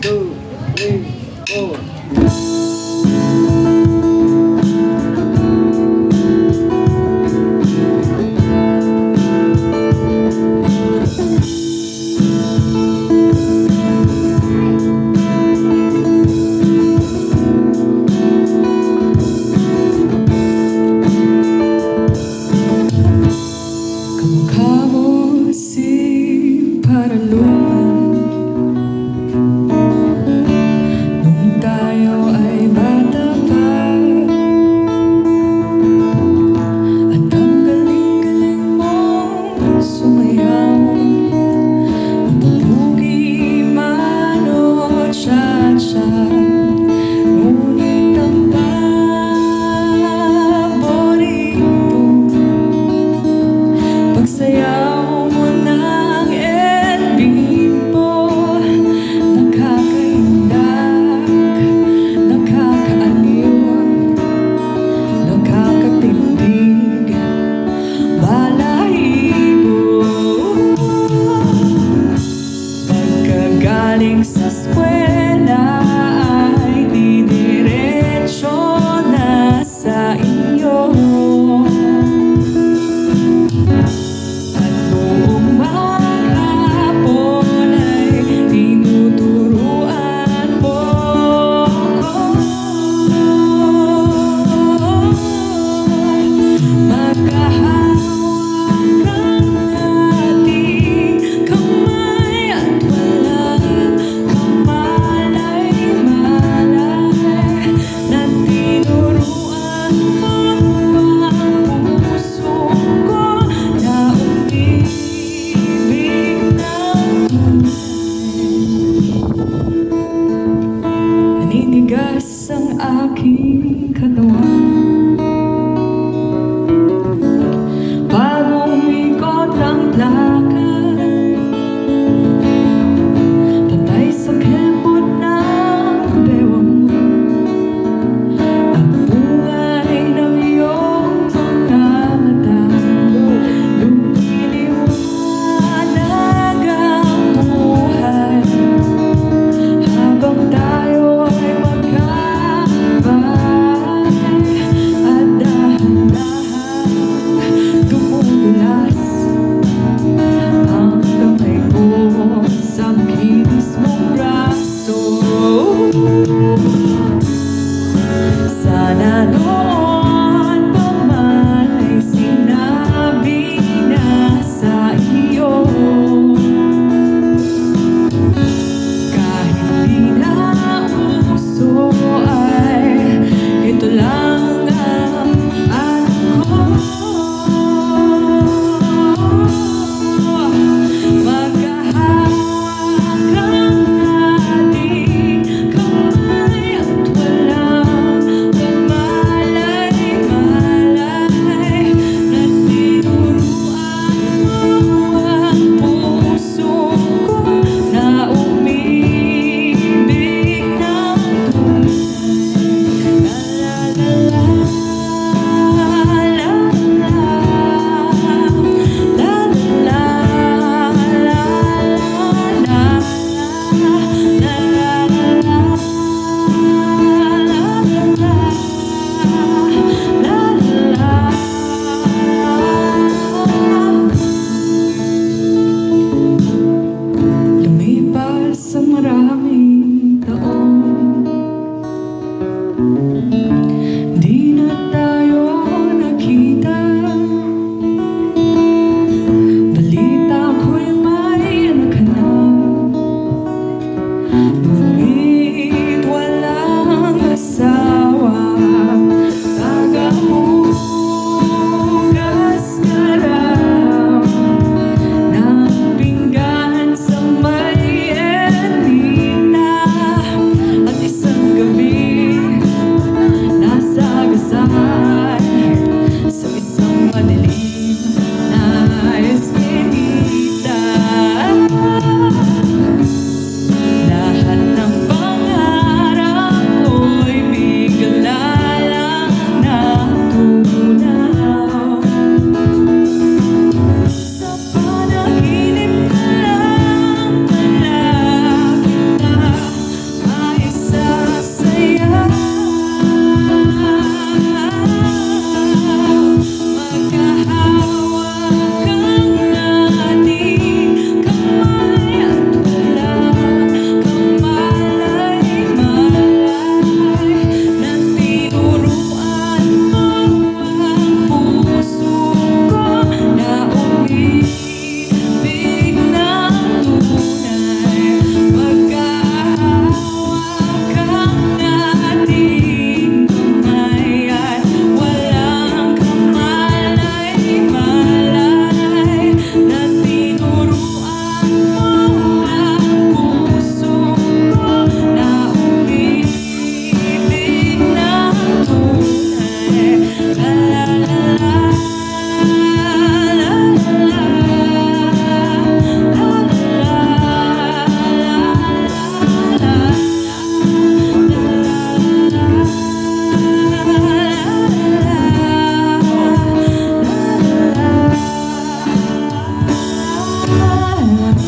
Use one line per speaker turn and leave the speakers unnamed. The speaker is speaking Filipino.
2, 3, 4.
Galing sa eskwela ay didiretso na sa inyo, at buong maghapon ay tinuturuan mo ko. Magkahawak ng ating kamay at naninigas ang aking katawan, bagong ikot ang lakad, patay sa kembot ng bewang mo, ang buhay ng iyong mga mata, lumiliwanag ang buhay habang tayo ay magkakabay, at dahan-dahan tumutulas ang kamay ko sa kinis mong braso. Sana noon pa man ay sinabi na sa iyo, kahit di na uso ay ito lang ang alam ko. Magkahawak ng ating kamay at walang kamalay-malay, na tinuruan mo ang puso ko na umibig ng tunay. La la la la, la la la, la la lumipas ang maraming taon, di na tayo nakita. Balita ko'y may anak ka na, ngunit walang asawa. Tagahugas ka raw ng pinggan sa may edina, at isang gabi nasagasaan sa isang madilim na eskinita. Lahat ng at